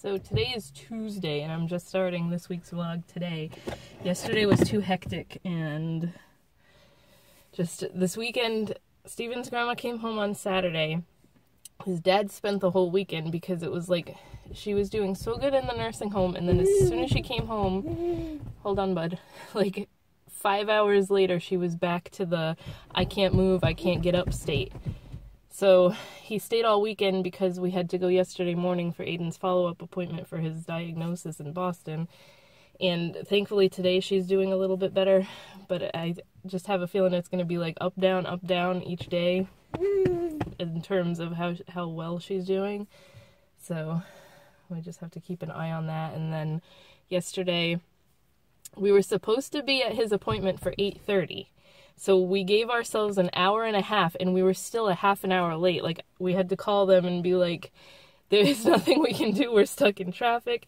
So today is Tuesday, and I'm just starting this week's vlog today. Yesterday was too hectic, and just this weekend, Steven's grandma came home on Saturday. His dad spent the whole weekend because it was like, she was doing so good in the nursing home, and then as soon as she came home, hold on bud, like 5 hours later, she was back to the I can't move, I can't get up state. So he stayed all weekend because we had to go yesterday morning for Aiden's follow-up appointment for his diagnosis in Boston. And thankfully today she's doing a little bit better, but I just have a feeling it's going to be like up, down each day in terms of how well she's doing. So we just have to keep an eye on that. And then yesterday we were supposed to be at his appointment for 8:30. So we gave ourselves an hour and a half, and we were still a half an hour late. Like, we had to call them and be like, there's nothing we can do, we're stuck in traffic.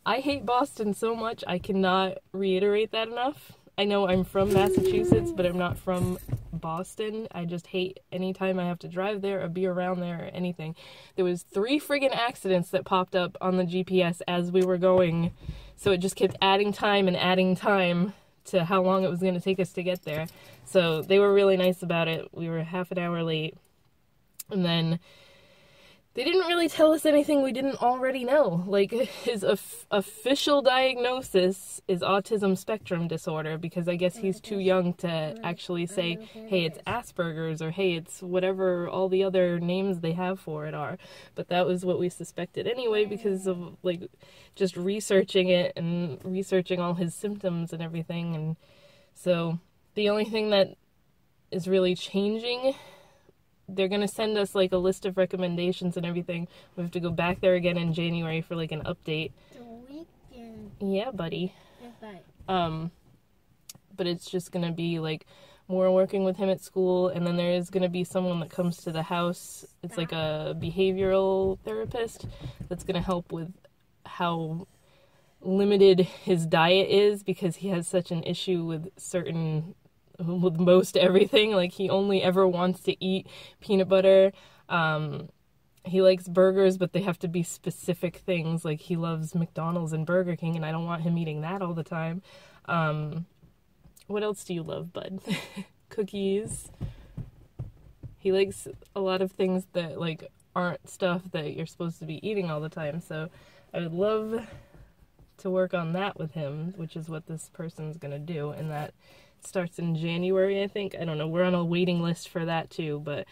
I hate Boston so much, I cannot reiterate that enough. I know I'm from Massachusetts, but I'm not from Boston. I just hate any time I have to drive there or be around there or anything. There was 3 friggin' accidents that popped up on the GPS as we were going, so it just kept adding time to how long it was going to take us to get there. So they were really nice about it. We were half an hour late. And then they didn't really tell us anything we didn't already know. Like, his official diagnosis is autism spectrum disorder, because I guess he's too young to actually say, hey, it's Asperger's, or hey, it's whatever all the other names they have for it are. But that was what we suspected anyway, because of, like, just researching it and researching all his symptoms and everything. And so the only thing that is really changing, they're going to send us, like, a list of recommendations and everything. We have to go back there again in January for, like, an update. The weekend. Yeah, buddy. Goodbye. But it's just going to be, like, more working with him at school, and then there is going to be someone that comes to the house. It's like a behavioral therapist that's going to help with how limited his diet is, because he has such an issue with most everything. Like, he only ever wants to eat peanut butter. He likes burgers, but they have to be specific things. Like, he loves McDonald's and Burger King, and I don't want him eating that all the time. What else do you love, bud? Cookies. He likes a lot of things that, like, aren't stuff that you're supposed to be eating all the time. So I would love to work on that with him, which is what this person's gonna do, and that starts in January, I think. I don't know, we're on a waiting list for that too, but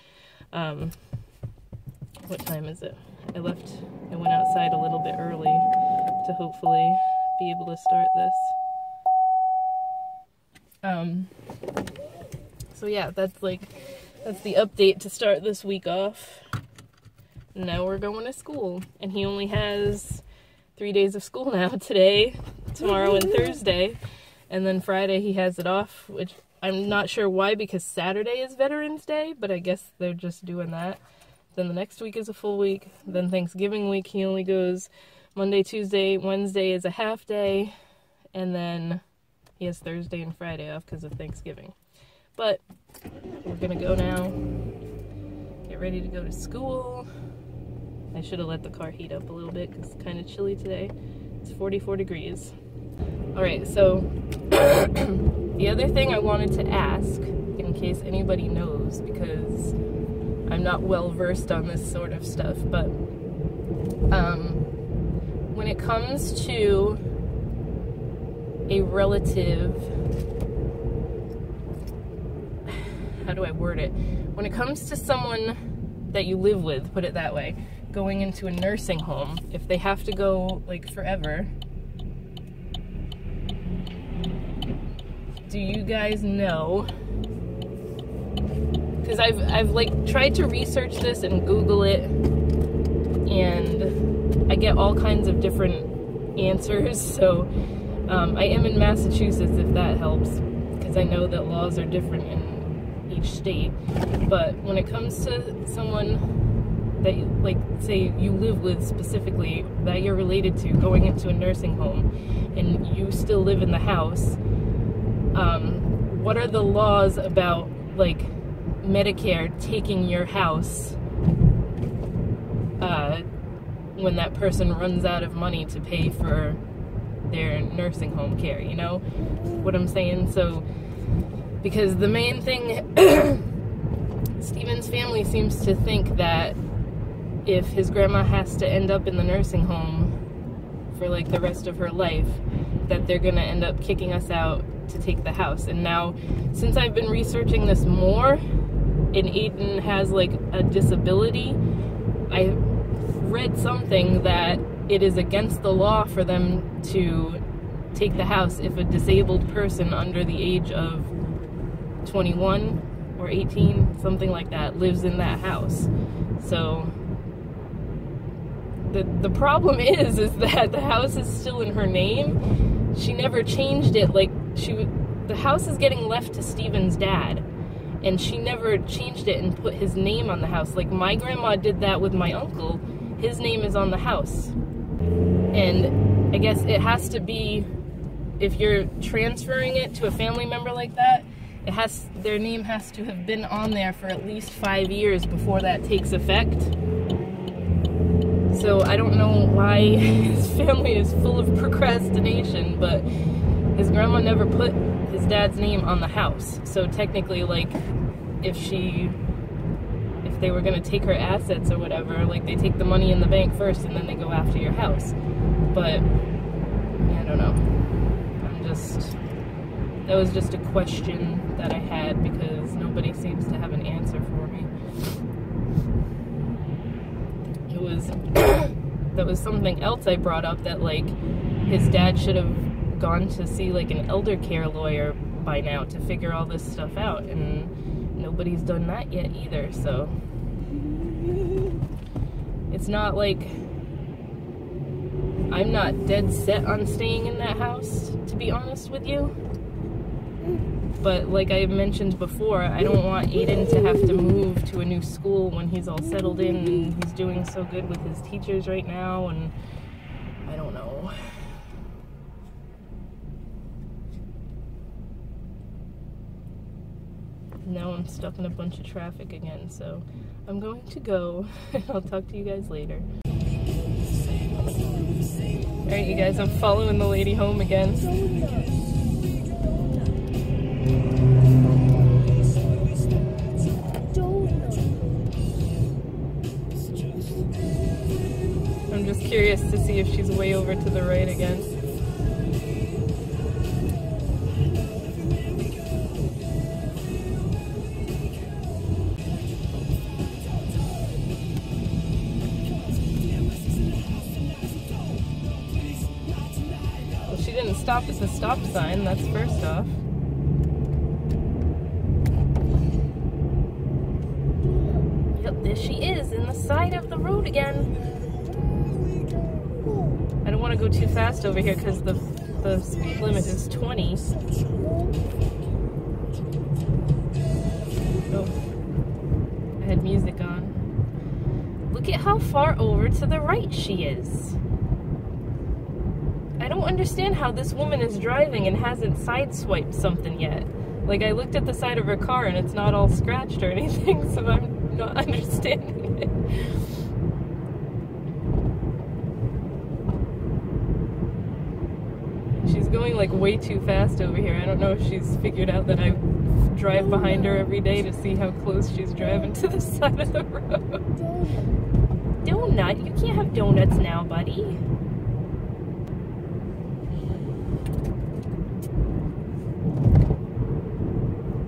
what time is it? I went outside a little bit early to hopefully be able to start this. So yeah, that's the update to start this week off. Now we're going to school, and he only has 3 days of school now, today, tomorrow, and Thursday. And then Friday he has it off, which I'm not sure why, because Saturday is Veterans Day, but I guess they're just doing that. Then the next week is a full week. Then Thanksgiving week he only goes Monday, Tuesday, Wednesday is a half day, and then he has Thursday and Friday off because of Thanksgiving. But we're gonna go now, get ready to go to school. I should have let the car heat up a little bit because it's kind of chilly today. It's 44 degrees. Alright, so the other thing I wanted to ask, in case anybody knows, because I'm not well versed on this sort of stuff, but when it comes to a relative, how do I word it? When it comes to someone that you live with, put it that way, going into a nursing home, if they have to go, like, forever, do you guys know? Because I've like tried to research this and Google it, and I get all kinds of different answers. So I am in Massachusetts, if that helps, because I know that laws are different in each state. But when it comes to someone that, like, say you live with specifically, that you're related to, going into a nursing home, and you still live in the house, what are the laws about, like, Medicare taking your house when that person runs out of money to pay for their nursing home care, you know what I'm saying? So, because the main thing, Steven's family seems to think that if his grandma has to end up in the nursing home for like the rest of her life, that they're gonna end up kicking us out to take the house. And now, since I've been researching this more, and Aiden has like a disability, I read something that it is against the law for them to take the house if a disabled person under the age of 21 or 18, something like that, lives in that house. So the problem is that the house is still in her name. She never changed it. Like, the house is getting left to Steven's dad, and she never changed it and put his name on the house. Like, my grandma did that with my uncle. His name is on the house. And I guess it has to be, if you're transferring it to a family member like that, their name has to have been on there for at least 5 years before that takes effect. So I don't know why his family is full of procrastination, but his grandma never put his dad's name on the house. So technically, like, if they were gonna take her assets or whatever, like, they take the money in the bank first and then they go after your house. But I don't know. That was just a question that I had because nobody seems to have an answer for me. That was something else I brought up, that like his dad should have gone to see like an elder care lawyer by now to figure all this stuff out, and nobody's done that yet either. So it's not like I'm not dead set on staying in that house, to be honest with you. But like I mentioned before, I don't want Aiden to have to move to a new school when he's all settled in and he's doing so good with his teachers right now, and I don't know. Now I'm stuck in a bunch of traffic again, so I'm going to go. I'll talk to you guys later. Alright, you guys, I'm following the lady home again. I'm just curious to see if she's way over to the right again. Well, she didn't stop at the stop sign, that's first off. Yep, there she is, in the side of the road again. I don't want to go too fast over here because the speed limit is 20. Oh, I had music on. Look at how far over to the right she is. I don't understand how this woman is driving and hasn't sideswiped something yet. Like, I looked at the side of her car and it's not all scratched or anything, so I'm not understanding it. She's going like way too fast over here. I don't know if she's figured out that I drive behind her every day to see how close she's driving to the side of the road. Donut? You can't have donuts now, buddy.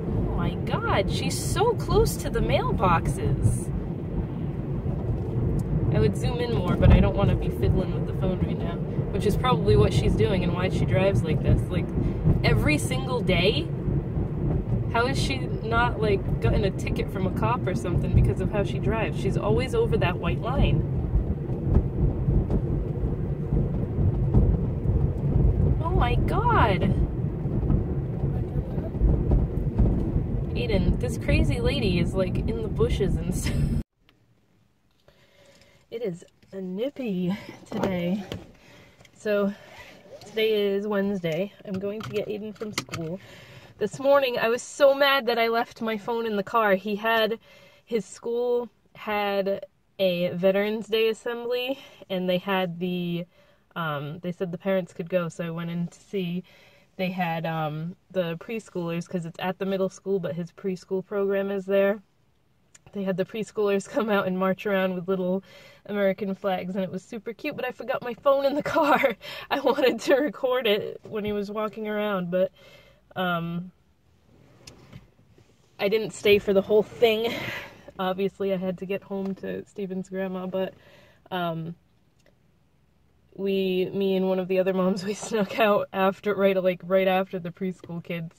Oh my God, she's so close to the mailboxes. I would zoom in more, but I don't want to be fiddling with the phone right now. Which is probably what she's doing and why she drives like this. Like, every single day? How is she not, like, gotten a ticket from a cop or something because of how she drives? She's always over that white line. Oh my God! Aiden, this crazy lady is, like, in the bushes and stuff. It is a nippy today. So, today is Wednesday. I'm going to get Aiden from school. This morning, I was so mad that I left my phone in the car. His school had a Veterans Day assembly, and they had they said the parents could go, so I went in to see. They had the preschoolers, because it's at the middle school, but his preschool program is there. They had the preschoolers come out and march around with little American flags, and it was super cute, but I forgot my phone in the car. I wanted to record it when he was walking around, but I didn't stay for the whole thing. Obviously, I had to get home to Steven's grandma, but me and one of the other moms, we snuck out after, right after the preschool kids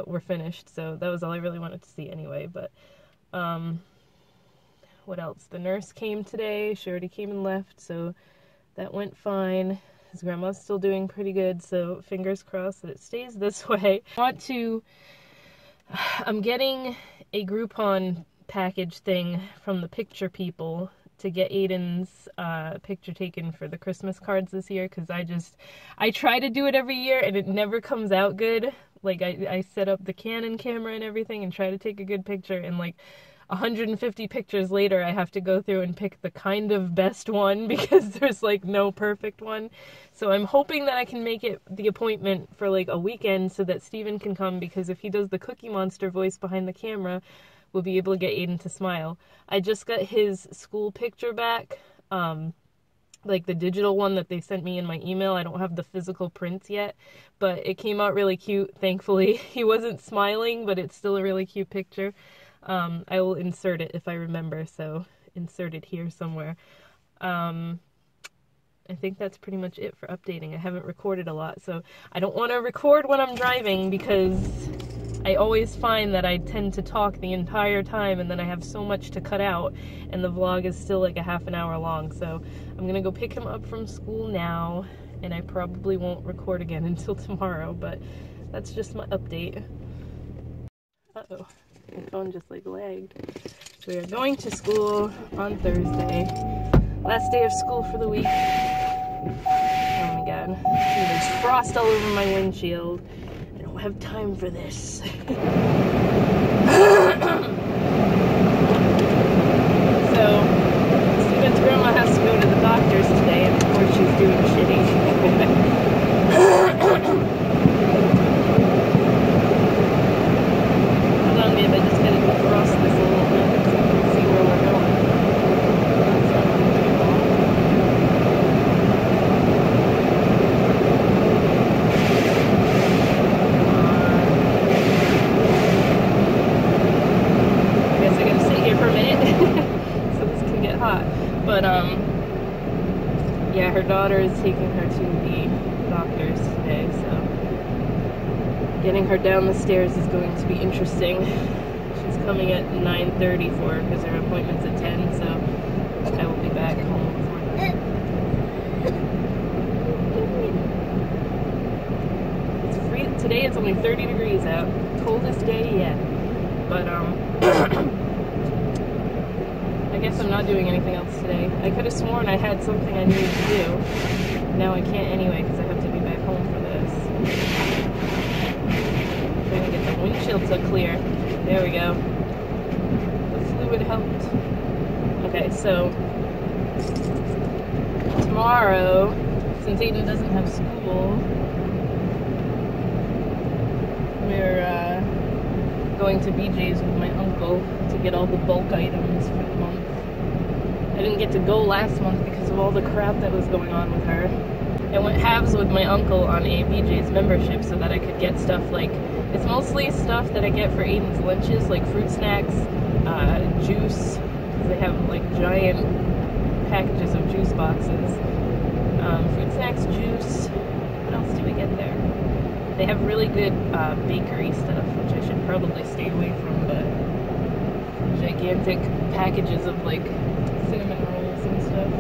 were finished, so that was all I really wanted to see anyway. But what else? The nurse came today. She already came and left, so that went fine. His grandma's still doing pretty good, so fingers crossed that it stays this way. I'm getting a Groupon package thing from the picture people to get Aiden's picture taken for the Christmas cards this year, because I try to do it every year and it never comes out good. Like, I set up the Canon camera and everything and try to take a good picture, and like 150 pictures later I have to go through and pick the kind of best one because there's like no perfect one. So I'm hoping that I can make it the appointment for like a weekend so that Steven can come, because if he does the Cookie Monster voice behind the camera, we'll be able to get Aiden to smile. I just got his school picture back, like the digital one that they sent me in my email. I don't have the physical prints yet, but it came out really cute, thankfully. He wasn't smiling, but it's still a really cute picture. I will insert it if I remember, so insert it here somewhere. I think that's pretty much it for updating. I haven't recorded a lot, so I don't want to record when I'm driving, because I always find that I tend to talk the entire time and then I have so much to cut out, and the vlog is still like a half an hour long. So I'm gonna go pick him up from school now, and I probably won't record again until tomorrow, but that's just my update. Uh-oh, my phone just like lagged. We are going to school on Thursday. Last day of school for the week. Oh my god. There's frost all over my windshield. I don't have time for this. So, Steven's grandma has to go to the doctor's today, and of course she's doing shitty. Hold on, babe, I just gotta defrost this a little bit so you can see where we're going. I guess I gotta sit here for a minute so this can get hot. But yeah, her daughter is taking her to the doctor's today, so getting her down the stairs is going to be interesting. She's coming at 9:30 for her because her appointment's at 10, so I will be back home before that. It's free today. It's only 30 degrees out, coldest day yet. But I guess I'm not doing anything else today. I could have sworn I had something I needed to do. Now I can't anyway because I have to be back home for this. I'm trying to get the windshield to clear. There we go. The fluid helped. Okay, so tomorrow, since Aiden doesn't have school, we're going to BJ's with my uncle to get all the bulk items for the month. I didn't get to go last month because of all the crap that was going on with her. I went halves with my uncle on a BJ's membership so that I could get stuff like, it's mostly stuff that I get for Aiden's lunches, like fruit snacks, juice, because they have like giant packages of juice boxes. Fruit snacks, juice, what else do we get there? They have really good bakery stuff, which I should probably stay away from, but gigantic packages of like cinnamon rolls and stuff.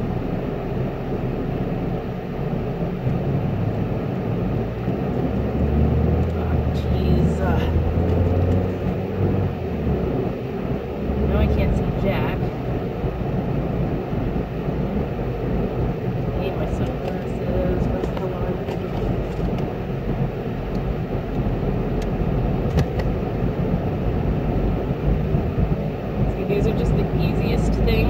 Jeez. Now I can't see Jack. I need my sunglasses. Where's the hell are they? These are just the easiest thing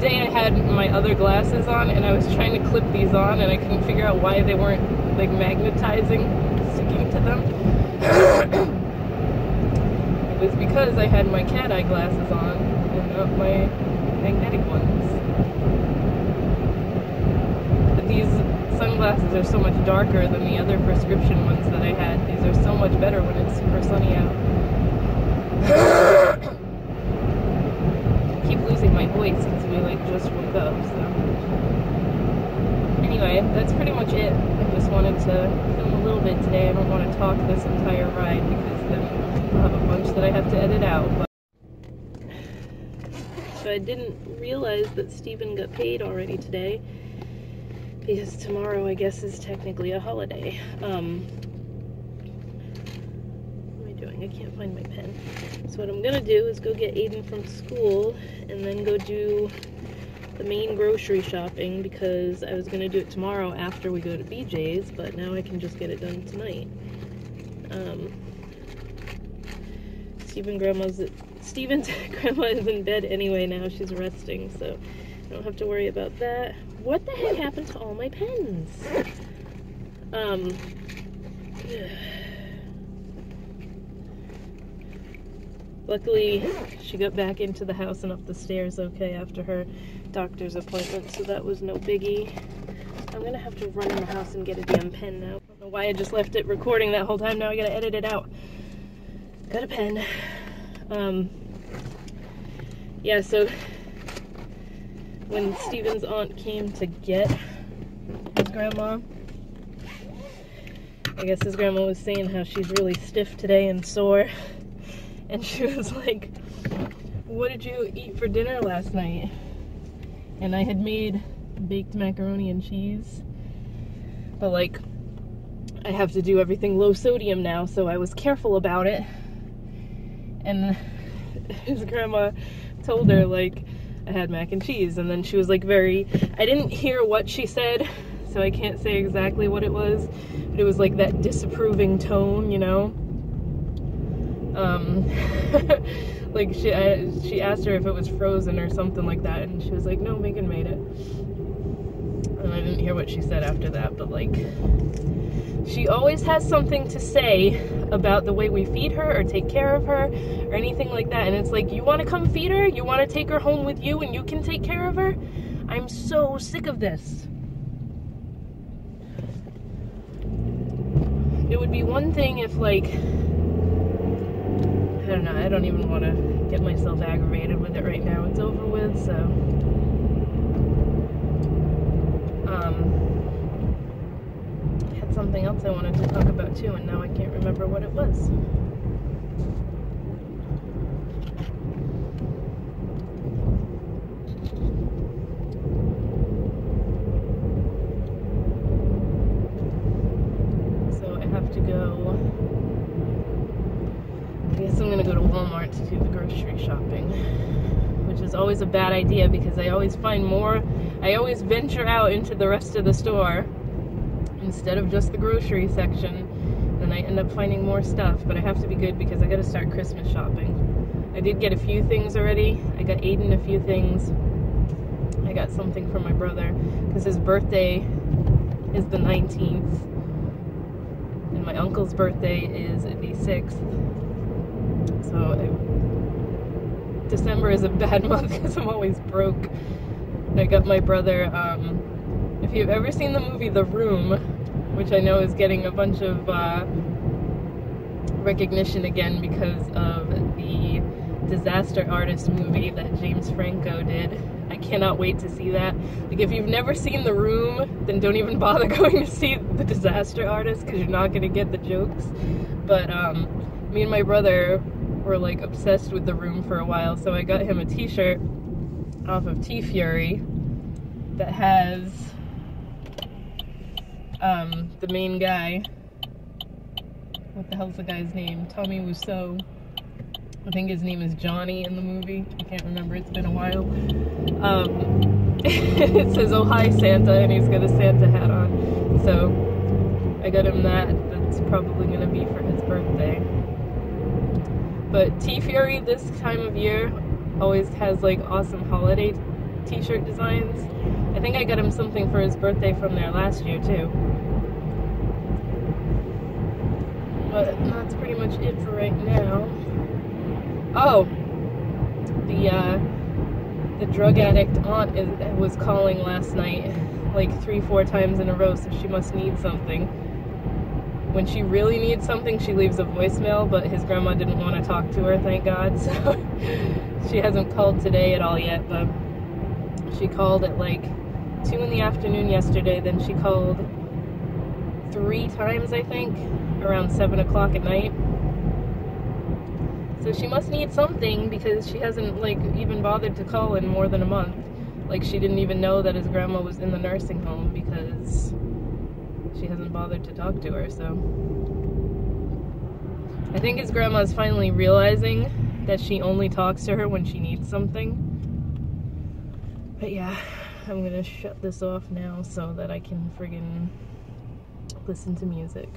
day I had my other glasses on, and I was trying to clip these on, and I couldn't figure out why they weren't, like, magnetizing, sticking to them. It was because I had my cat eye glasses on, and not my magnetic ones. But these sunglasses are so much darker than the other prescription ones that I had. These are so much better when it's super sunny out. I keep losing my voice because we like just woke up, so. Anyway, that's pretty much it. I just wanted to film a little bit today. I don't want to talk this entire ride because then I'll have a bunch that I have to edit out. But so I didn't realize that Steven got paid already today, because tomorrow, I guess, is technically a holiday. What am I doing? I can't find my pen. So what I'm gonna do is go get Aiden from school and then go do the main grocery shopping, because I was gonna do it tomorrow after we go to BJ's, but now I can just get it done tonight. Steven's grandma is in bed anyway now. She's resting, so I don't have to worry about that. What the heck happened to all my pens? Luckily, she got back into the house and up the stairs okay after her doctor's appointment, so that was no biggie. I'm gonna have to run in the house and get a damn pen now. I don't know why I just left it recording that whole time. Now I gotta edit it out. Got a pen. Yeah, so when Steven's aunt came to get his grandma, I guess his grandma was saying how she's really stiff today and sore. And she was like, what did you eat for dinner last night? And I had made baked macaroni and cheese. But like, I have to do everything low sodium now, so I was careful about it. And his grandma told her, like, I had mac and cheese, and then she was like I didn't hear what she said, so I can't say exactly what it was, but it was like that disapproving tone, you know? Like she asked her if it was frozen or something like that, and she was like, no, Megan made it. And I didn't hear what she said after that, but like, she always has something to say about the way we feed her or take care of her or anything like that. And it's like, you want to come feed her? You want to take her home with you and you can take care of her? I'm so sick of this. It would be one thing if, like, I don't know, I don't even want to get myself aggravated with it right now. It's over with, so. Something else I wanted to talk about too, and now I can't remember what it was. So I have to go, I guess I'm gonna go to Walmart to do the grocery shopping, which is always a bad idea because I always find more, I always venture out into the rest of the store instead of just the grocery section, then I end up finding more stuff. But I have to be good because I gotta start Christmas shopping. I did get a few things already. I got Aiden a few things. I got something for my brother because his birthday is the 19th and my uncle's birthday is the 6th. So December is a bad month because I'm always broke. I got my brother, if you've ever seen the movie The Room, which I know is getting a bunch of recognition again because of the Disaster Artist movie that James Franco did. I cannot wait to see that. Like, if you've never seen The Room, then don't even bother going to see The Disaster Artist because you're not going to get the jokes. But me and my brother were like obsessed with The Room for a while, so I got him a t-shirt off of T-Fury that has the main guy, what the hell's the guy's name? Tommy Wiseau. I think his name is Johnny in the movie. I can't remember, it's been a while. It says, "Oh hi Santa," and he's got a Santa hat on. So I got him that. That's probably gonna be for his birthday. But T-Fury this time of year always has like awesome holiday t-shirt designs. I think I got him something for his birthday from there last year too. But that's pretty much it for right now. Oh, the drug addict aunt was calling last night like 3-4 times in a row, so she must need something. When she really needs something, she leaves a voicemail, but his grandma didn't want to talk to her, thank God, so she hasn't called today at all yet, but she called at like 2 in the afternoon yesterday, then she called 3 times, I think, around 7 o'clock at night. So she must need something, because she hasn't like even bothered to call in more than a month. Like, she didn't even know that his grandma was in the nursing home because she hasn't bothered to talk to her, so. I think his grandma's finally realizing that she only talks to her when she needs something. But yeah, I'm gonna shut this off now so that I can friggin' listen to music.